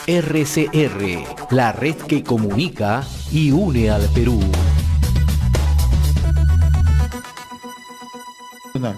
RCR, la red que comunica y une al Perú.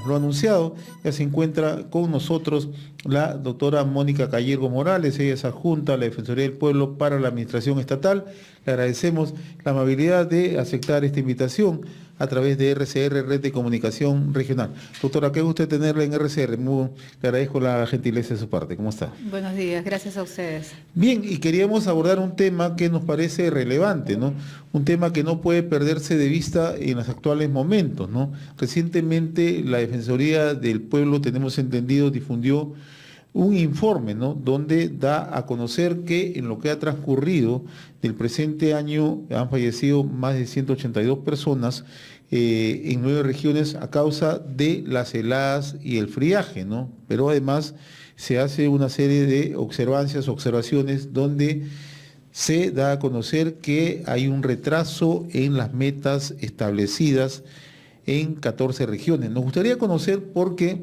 Lo anunciado, ya se encuentra con nosotros la doctora Mónica Gallego Morales, ella es adjunta a la Defensoría del Pueblo para la Administración Estatal. Le agradecemos la amabilidad de aceptar esta invitación a través de RCR, Red de Comunicación Regional. Doctora, qué gusto tenerla en RCR, le agradezco la gentileza de su parte. ¿Cómo está? Buenos días, gracias a ustedes. Bien, y queríamos abordar un tema que nos parece relevante, ¿no? Un tema que no puede perderse de vista en los actuales momentos, ¿no? Recientemente la Defensoría del Pueblo, tenemos entendido, difundió un informe, ¿no?, donde da a conocer que en lo que ha transcurrido del presente año han fallecido más de 182 personas en 9 regiones a causa de las heladas y el friaje, ¿no? Pero además se hace una serie de observaciones donde se da a conocer que hay un retraso en las metas establecidas en 14 regiones. Nos gustaría conocer por qué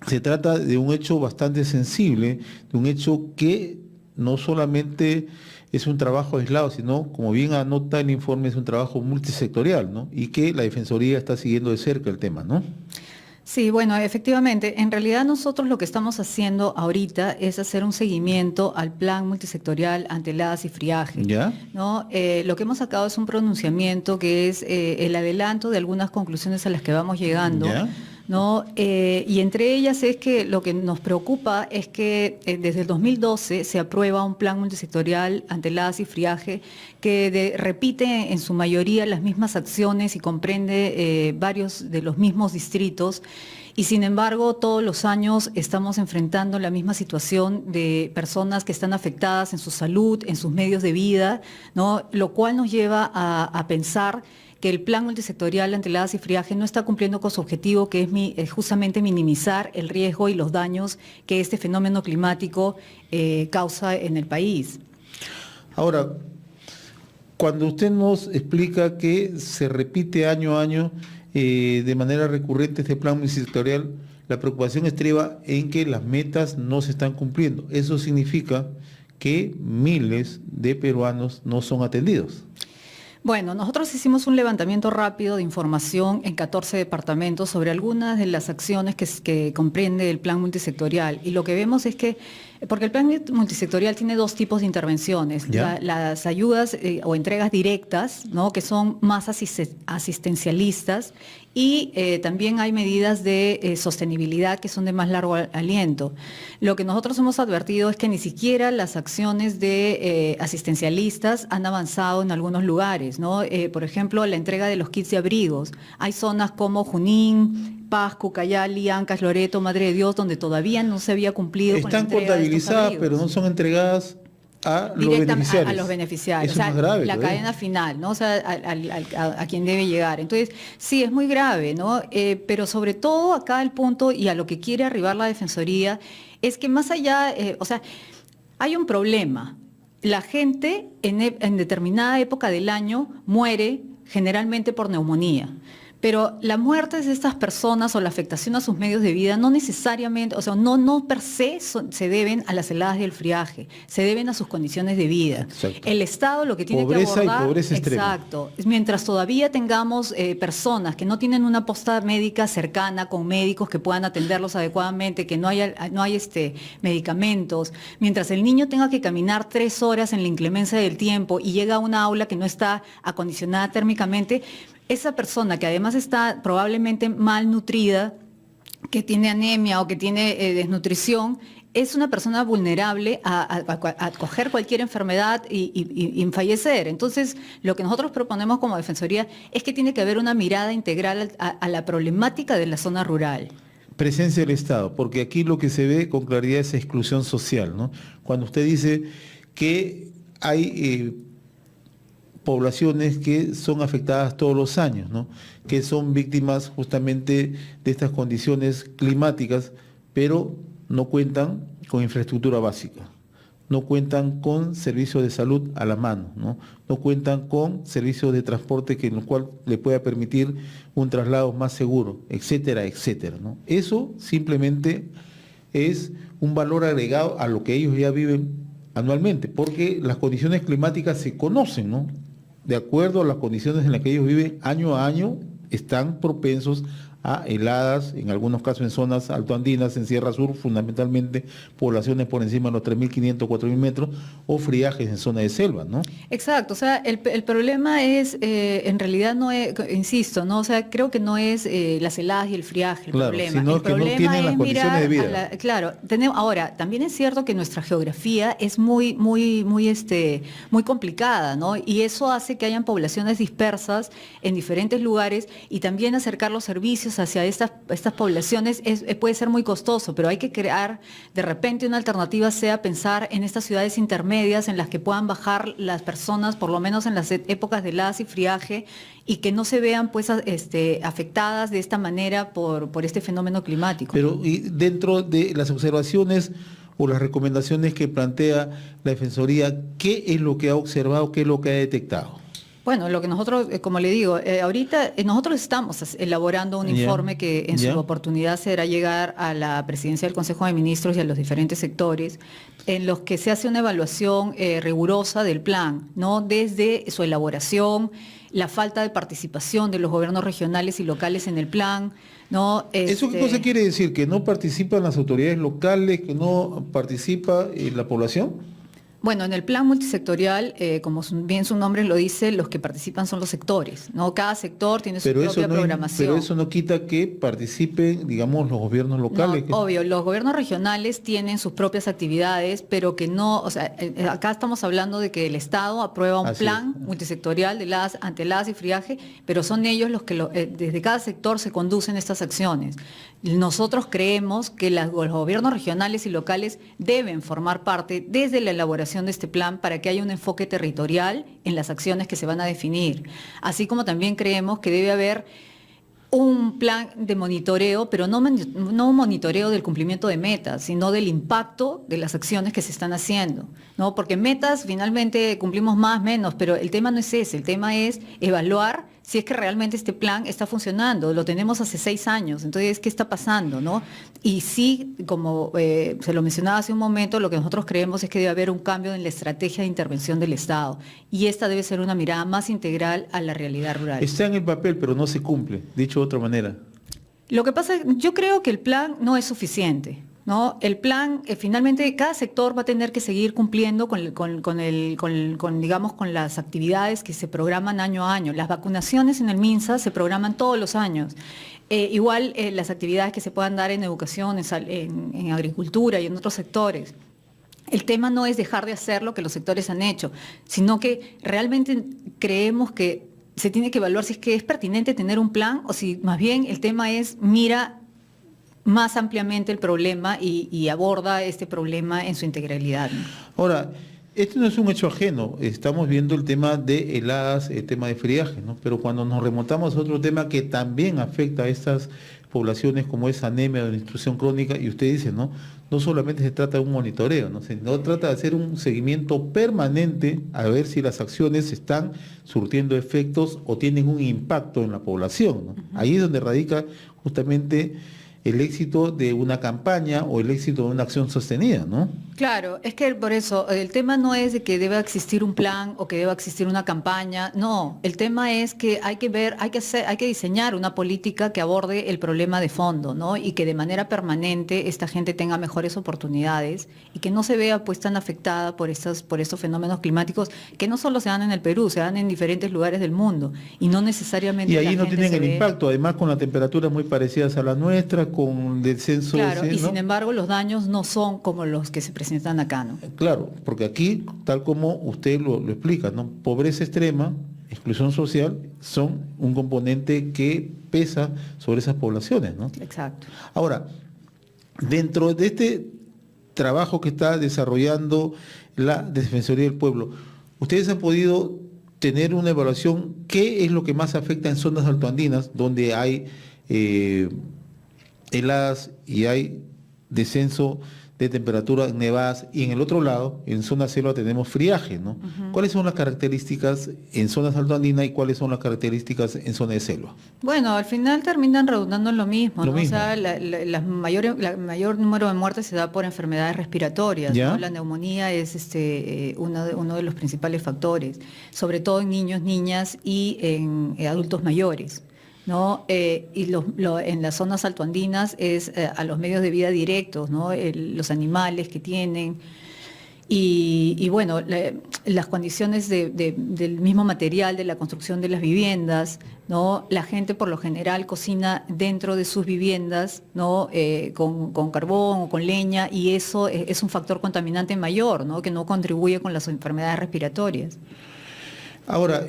se trata de un hecho bastante sensible, de un hecho que no solamente es un trabajo aislado, sino, como bien anota el informe, es un trabajo multisectorial, ¿no? Y que la Defensoría está siguiendo de cerca el tema, ¿no? Sí, bueno, efectivamente, en realidad nosotros lo que estamos haciendo ahorita es hacer un seguimiento al plan multisectorial ante heladas y friaje, ¿Ya? ¿no? Lo que hemos sacado es un pronunciamiento que es el adelanto de algunas conclusiones a las que vamos llegando, ¿Ya? ¿no? Y entre ellas es que lo que nos preocupa es que desde el 2012 se aprueba un plan multisectorial ante heladas y friaje que repite en su mayoría las mismas acciones y comprende varios de los mismos distritos. Y sin embargo, todos los años estamos enfrentando la misma situación de personas que están afectadas en su salud, en sus medios de vida, ¿no? Lo cual nos lleva a pensar que el plan multisectorial ante heladas y friaje no está cumpliendo con su objetivo, que es justamente minimizar el riesgo y los daños que este fenómeno climático causa en el país. Ahora, cuando usted nos explica que se repite año a año de manera recurrente este plan multisectorial, la preocupación estriba en que las metas no se están cumpliendo. Eso significa que miles de peruanos no son atendidos. Bueno, nosotros hicimos un levantamiento rápido de información en 14 departamentos sobre algunas de las acciones que comprende el plan multisectorial. Y lo que vemos es que, porque el plan multisectorial tiene 2 tipos de intervenciones, las ayudas o entregas directas, ¿no?, que son más asistencialistas, y también hay medidas de sostenibilidad que son de más largo aliento. Lo que nosotros hemos advertido es que ni siquiera las acciones de asistencialistas han avanzado en algunos lugares, ¿no? Por ejemplo, la entrega de los kits de abrigos. Hay zonas como Junín, Pasco, Cayali, Ancash, Loreto, Madre de Dios, donde todavía no se había cumplido con la entrega de estos contabilizadas, abrigos, pero no son entregadas a los beneficiarios. A los beneficiarios, Eso es más grave, la cadena final, ¿no? O sea, a quien debe llegar. Entonces, sí, es muy grave, ¿no? Pero sobre todo acá el punto, y a lo que quiere arribar la Defensoría, es que más allá, o sea, hay un problema. La gente en determinada época del año muere generalmente por neumonía. Pero las muertes de estas personas o la afectación a sus medios de vida no necesariamente, o sea, no per se se deben a las heladas y el friaje, se deben a sus condiciones de vida. Exacto. El Estado lo que tiene Pobreza que abordar, y pobreza extrema. exacto, mientras todavía tengamos personas que no tienen una posta médica cercana con médicos que puedan atenderlos adecuadamente, que no hay medicamentos, mientras el niño tenga que caminar 3 horas en la inclemencia del tiempo y llega a una aula que no está acondicionada térmicamente, esa persona que además está probablemente malnutrida, que tiene anemia o que tiene desnutrición, es una persona vulnerable a coger cualquier enfermedad y fallecer. Entonces, lo que nosotros proponemos como Defensoría es que tiene que haber una mirada integral a la problemática de la zona rural. Presencia del Estado, porque aquí lo que se ve con claridad es exclusión social, ¿no? Cuando usted dice que hay poblaciones que son afectadas todos los años, ¿no?, que son víctimas justamente de estas condiciones climáticas, pero no cuentan con infraestructura básica, no cuentan con servicios de salud a la mano, no cuentan con servicios de transporte en los cuales le pueda permitir un traslado más seguro, etcétera, etcétera, ¿no? Eso simplemente es un valor agregado a lo que ellos ya viven anualmente, porque las condiciones climáticas se conocen, ¿no? De acuerdo a las condiciones en las que ellos viven año a año, están propensos a heladas, en algunos casos en zonas altoandinas, en Sierra Sur, fundamentalmente poblaciones por encima de los 3.500, 4.000 metros, o friajes en zona de selva, ¿no? Exacto, o sea, el problema es, en realidad no es, insisto, ¿no? O sea, creo que no es las heladas y el friaje el Claro, problema. sino El que no problema tienen las es condiciones mirar de vida. claro, ahora, también es cierto que nuestra geografía es muy complicada, ¿no? Y eso hace que hayan poblaciones dispersas en diferentes lugares y también acercar los servicios hacia estas poblaciones puede ser muy costoso, pero hay que crear de repente una alternativa, sea pensar en estas ciudades intermedias en las que puedan bajar las personas, por lo menos en las épocas de heladas y friaje, y que no se vean pues afectadas de esta manera por este fenómeno climático. Pero y dentro de las observaciones o las recomendaciones que plantea la Defensoría, ¿qué es lo que ha observado, qué es lo que ha detectado? Bueno, lo que nosotros, como le digo, ahorita nosotros estamos elaborando un informe que en su oportunidad se hará llegar a la presidencia del Consejo de Ministros y a los diferentes sectores, en los que se hace una evaluación rigurosa del plan, ¿no? Desde su elaboración, la falta de participación de los gobiernos regionales y locales en el plan, ¿no? ¿Eso qué cosa quiere decir? ¿Que no participan las autoridades locales, que no participa la población? Bueno, en el plan multisectorial, como bien su nombre lo dice, los que participan son los sectores, ¿no? Cada sector tiene su propia programación. Pero eso no quita que participen, digamos, los gobiernos locales. No, obvio, los gobiernos regionales tienen sus propias actividades, pero que no, o sea, acá estamos hablando de que el Estado aprueba un plan multisectorial ante heladas y friaje, pero son ellos los que desde cada sector se conducen estas acciones. Nosotros creemos que los gobiernos regionales y locales deben formar parte desde la elaboración de este plan para que haya un enfoque territorial en las acciones que se van a definir. Así como también creemos que debe haber un plan de monitoreo, pero no un monitoreo del cumplimiento de metas, sino del impacto de las acciones que se están haciendo, ¿no? Porque metas finalmente cumplimos más, menos, pero el tema no es ese, el tema es evaluar si es que realmente este plan está funcionando. Lo tenemos hace 6 años, entonces, ¿qué está pasando, no? Y sí, como se lo mencionaba hace un momento, lo que nosotros creemos es que debe haber un cambio en la estrategia de intervención del Estado, y esta debe ser una mirada más integral a la realidad rural. Está en el papel, pero no se cumple, dicho de otra manera. Lo que pasa, yo creo que el plan no es suficiente, ¿no? El plan, finalmente, cada sector va a tener que seguir cumpliendo digamos, con las actividades que se programan año a año. Las vacunaciones en el MINSA se programan todos los años. Igual las actividades que se puedan dar en educación, en agricultura y en otros sectores. El tema no es dejar de hacer lo que los sectores han hecho, sino que realmente creemos que se tiene que evaluar si es que es pertinente tener un plan o si más bien el tema es mira más ampliamente el problema y aborda este problema en su integralidad, ¿no? Ahora, este no es un hecho ajeno, estamos viendo el tema de heladas, el tema de friaje, ¿no? Pero cuando nos remontamos a otro tema que también afecta a estas poblaciones como es anemia o desnutrición crónica, y usted dice, ¿no? No solamente se trata de un monitoreo, ¿no? Sino trata de hacer un seguimiento permanente a ver si las acciones están surtiendo efectos o tienen un impacto en la población, ¿no? Ahí es donde radica justamente el éxito de una campaña o el éxito de una acción sostenida, ¿no? Claro, es que por eso el tema no es de que deba existir un plan o que deba existir una campaña, no, el tema es que hay que diseñar una política que aborde el problema de fondo, ¿no? Y que de manera permanente esta gente tenga mejores oportunidades y que no se vea pues tan afectada por estos fenómenos climáticos que no solo se dan en el Perú, se dan en diferentes lugares del mundo y no necesariamente. Y ahí no tienen el impacto, además con las temperaturas muy parecidas a la nuestra, con el descenso. Claro, ¿no? Y sin embargo los daños no son como los que se presentan acá, ¿no? Claro, porque aquí, tal como usted lo explica, ¿no? Pobreza extrema, exclusión social, son un componente que pesa sobre esas poblaciones, ¿no? Exacto. Ahora, dentro de este trabajo que está desarrollando la Defensoría del Pueblo, ustedes han podido tener una evaluación, ¿qué es lo que más afecta en zonas altoandinas, donde hay heladas y hay descenso de temperatura en nevadas, y en el otro lado, en zona selva, tenemos friaje, ¿no? ¿Cuáles son las características en zonas altoandinas y cuáles son las características en zona de selva? Bueno, al final terminan redundando en lo mismo, Lo ¿no? mismo. O sea, la mayor número de muertes se da por enfermedades respiratorias, ¿Ya? ¿no? La neumonía es uno de los principales factores, sobre todo en niños, niñas y en adultos mayores, ¿no? En las zonas altoandinas es a los medios de vida directos, ¿no? Los animales que tienen. Y bueno, las condiciones del mismo material, de la construcción de las viviendas, ¿no? La gente por lo general cocina dentro de sus viviendas, ¿no? Con carbón o con leña, y eso es un factor contaminante mayor, ¿no? Que no contribuye con las enfermedades respiratorias. Ahora,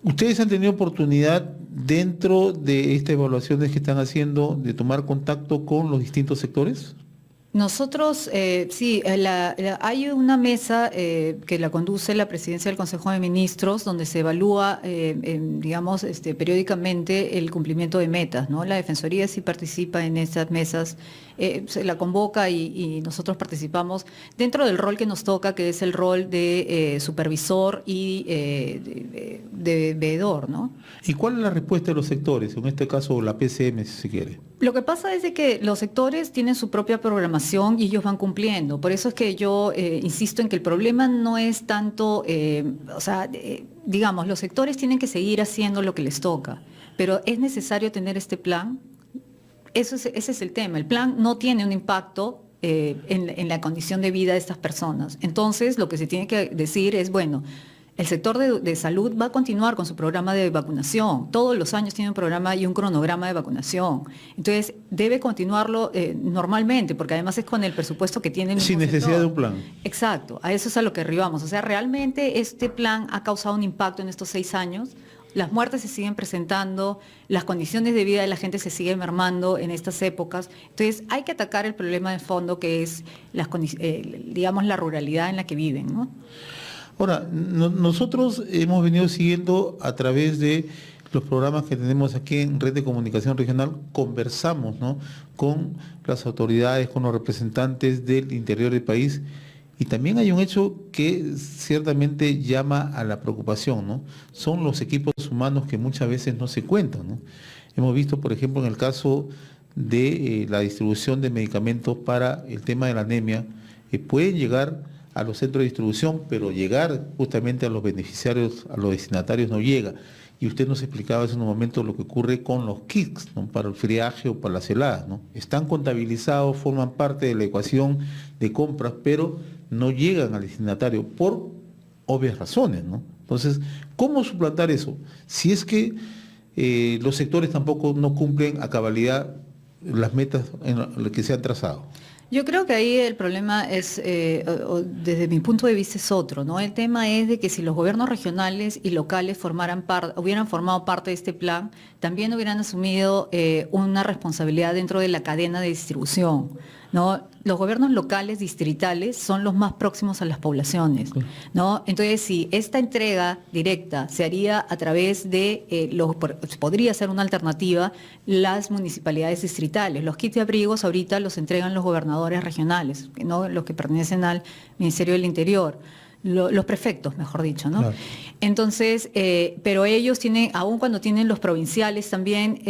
¿ustedes han tenido oportunidad dentro de estas evaluaciones que están haciendo de tomar contacto con los distintos sectores? Nosotros, sí, hay una mesa que la conduce la Presidencia del Consejo de Ministros, donde se evalúa, digamos, periódicamente el cumplimiento de metas, ¿no? La Defensoría sí participa en esas mesas, se la convoca y nosotros participamos dentro del rol que nos toca, que es el rol de supervisor y de veedor, ¿no? ¿Y cuál es la respuesta de los sectores? En este caso, la PCM, si se quiere. Lo que pasa es de que los sectores tienen su propia programación y ellos van cumpliendo. Por eso es que yo insisto en que el problema no es tanto, digamos, los sectores tienen que seguir haciendo lo que les toca, pero es necesario tener este plan. Ese es el tema. El plan no tiene un impacto en la condición de vida de estas personas. Entonces, lo que se tiene que decir es, bueno, el sector de salud va a continuar con su programa de vacunación. Todos los años tiene un programa y un cronograma de vacunación. Entonces, debe continuarlo normalmente, porque además es con el presupuesto que tiene el mismo Sin necesidad sector. de un plan. Exacto, a eso es a lo que arribamos. O sea, realmente este plan ha causado un impacto en estos 6 años. Las muertes se siguen presentando, las condiciones de vida de la gente se siguen mermando en estas épocas. Entonces, hay que atacar el problema de fondo, que es digamos, la ruralidad en la que viven, ¿no? Ahora, nosotros hemos venido siguiendo a través de los programas que tenemos aquí en Red de Comunicación Regional, conversamos, ¿no?, con las autoridades, con los representantes del interior del país, y también hay un hecho que ciertamente llama a la preocupación, ¿no? Son los equipos humanos que muchas veces no se cuentan, ¿no? Hemos visto, por ejemplo, en el caso de la distribución de medicamentos para el tema de la anemia, pueden llegar a los centros de distribución, pero llegar justamente a los beneficiarios, a los destinatarios, no llega. Y usted nos explicaba hace un momento lo que ocurre con los kits, ¿no?, para el friaje o para las heladas, ¿no? Están contabilizados, forman parte de la ecuación de compras, pero no llegan al destinatario por obvias razones, ¿no? Entonces, ¿cómo suplantar eso? Si es que los sectores tampoco no cumplen a cabalidad las metas en las que se han trazado. Yo creo que ahí el problema es, desde mi punto de vista, es otro, ¿no? El tema es de que si los gobiernos regionales y locales hubieran formado parte de este plan, también hubieran asumido una responsabilidad dentro de la cadena de distribución, ¿no? Los gobiernos locales, distritales, son los más próximos a las poblaciones, ¿no? Entonces, si esta entrega directa se haría a través de, podría ser una alternativa, las municipalidades distritales. Los kits de abrigos ahorita los entregan los gobernadores regionales, ¿no?, los que pertenecen al Ministerio del Interior. Los prefectos, mejor dicho, ¿no? Claro. Entonces, pero ellos tienen, aun cuando tienen los provinciales también,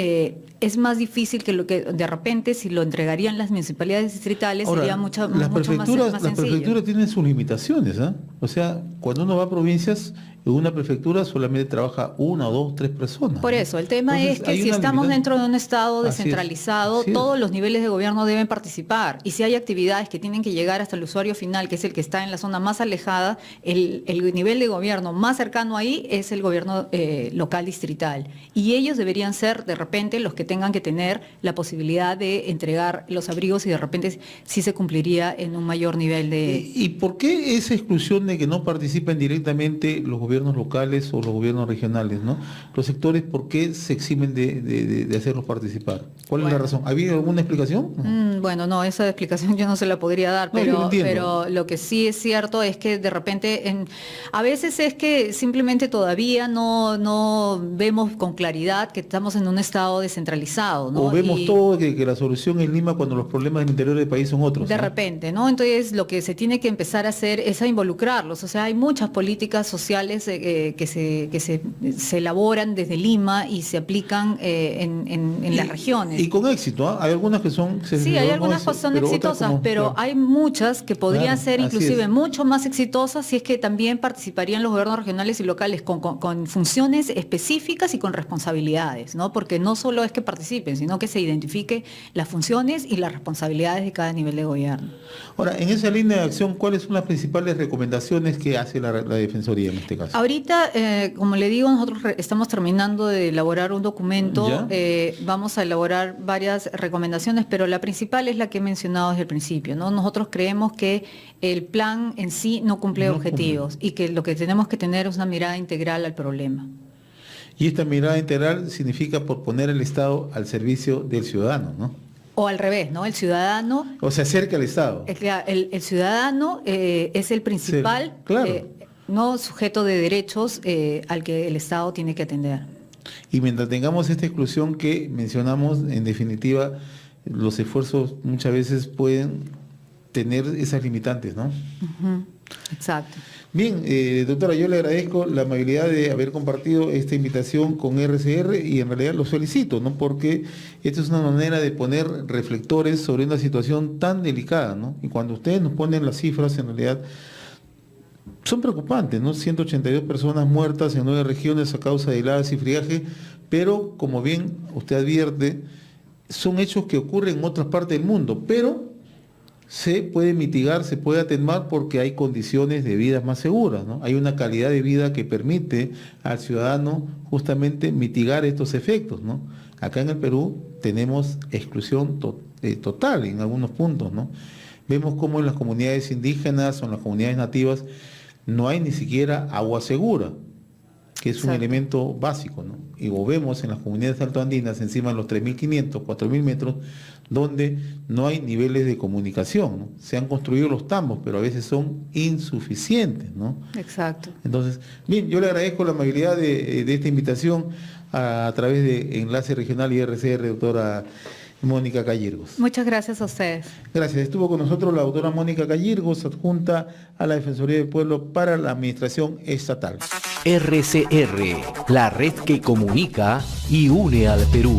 es más difícil que lo que de repente si lo entregarían las municipalidades distritales. Ahora, Sería mucho las más prefecturas sencillo. tienen sus limitaciones, ¿ah? O sea, cuando uno va a provincias, en una prefectura solamente trabaja 1, 2, 3 personas. Por eso, el tema Entonces, es que hay si una estamos limitante. dentro de un Estado Así es, descentralizado, así es. todos los niveles de gobierno deben participar. Y si hay actividades que tienen que llegar hasta el usuario final, que es el que está en la zona más alejada, el nivel de gobierno más cercano ahí es el gobierno local distrital. Y ellos deberían ser, de repente, los que tengan que tener la posibilidad de entregar los abrigos, y de repente sí se cumpliría en un mayor nivel de... ¿Y por qué esa exclusión de que no participen directamente los gobiernos gobiernos locales o los gobiernos regionales, ¿no? Los sectores, ¿por qué se eximen de hacerlos participar? ¿Cuál es la razón? ¿Ha habido alguna explicación? Bueno, no, esa explicación yo no se la podría dar, No, yo lo entiendo. pero lo que sí es cierto es que de repente, a veces es que simplemente todavía no vemos con claridad que estamos en un estado descentralizado, ¿no? O vemos todo que la solución es Lima cuando los problemas del interior del país son otros. De ¿no? repente, ¿no? Entonces lo que se tiene que empezar a hacer es a involucrarlos. O sea, hay muchas políticas sociales que se elaboran desde Lima y se aplican en las regiones. Y con éxito, ¿ah? Hay algunas que son... Sí, hay algunas que son exitosas, pero hay muchas que podrían ser inclusive mucho más exitosas si es que también participarían los gobiernos regionales y locales con funciones específicas y con responsabilidades, ¿no? Porque no solo es que participen, sino que se identifique las funciones y las responsabilidades de cada nivel de gobierno. Ahora, en esa línea de acción, ¿cuáles son las principales recomendaciones que hace la Defensoría en este caso? Ahorita, como le digo, nosotros estamos terminando de elaborar un documento, vamos a elaborar varias recomendaciones, pero la principal es la que he mencionado desde el principio, ¿no? Nosotros creemos que el plan en sí no cumple objetivos y que lo que tenemos que tener es una mirada integral al problema. Y esta mirada integral significa por poner el Estado al servicio del ciudadano, ¿no? O al revés, ¿no? El ciudadano... O se acerca al Estado. El ciudadano es el principal no sujeto de derechos al que el Estado tiene que atender. Y mientras tengamos esta exclusión que mencionamos, en definitiva, los esfuerzos muchas veces pueden tener esas limitantes, ¿no? Exacto. Bien, doctora, yo le agradezco la amabilidad de haber compartido esta invitación con RCR y en realidad los felicito, ¿no? Porque esta es una manera de poner reflectores sobre una situación tan delicada, ¿no? Y cuando ustedes nos ponen las cifras, en realidad son preocupantes, ¿no? 182 personas muertas en 9 regiones a causa de heladas y friaje, pero como bien usted advierte, son hechos que ocurren en otras partes del mundo, pero se puede mitigar, se puede atenuar porque hay condiciones de vida más seguras, ¿no? Hay una calidad de vida que permite al ciudadano justamente mitigar estos efectos, ¿no? Acá en el Perú tenemos exclusión total en algunos puntos, ¿no? Vemos cómo en las comunidades indígenas o en las comunidades nativas no hay ni siquiera agua segura, que es un elemento básico, ¿no? Y o vemos en las comunidades altoandinas, encima de los 3.500, 4.000 metros, donde no hay niveles de comunicación, ¿no? Se han construido los tambos, pero a veces son insuficientes, ¿no? Exacto. Entonces, bien, yo le agradezco la amabilidad de esta invitación a través de Enlace Regional y RCR, doctora Mónica Callirgos. Muchas gracias a ustedes. Gracias. Estuvo con nosotros la doctora Mónica Callirgos, adjunta a la Defensoría del Pueblo para la Administración Estatal. RCR, la red que comunica y une al Perú.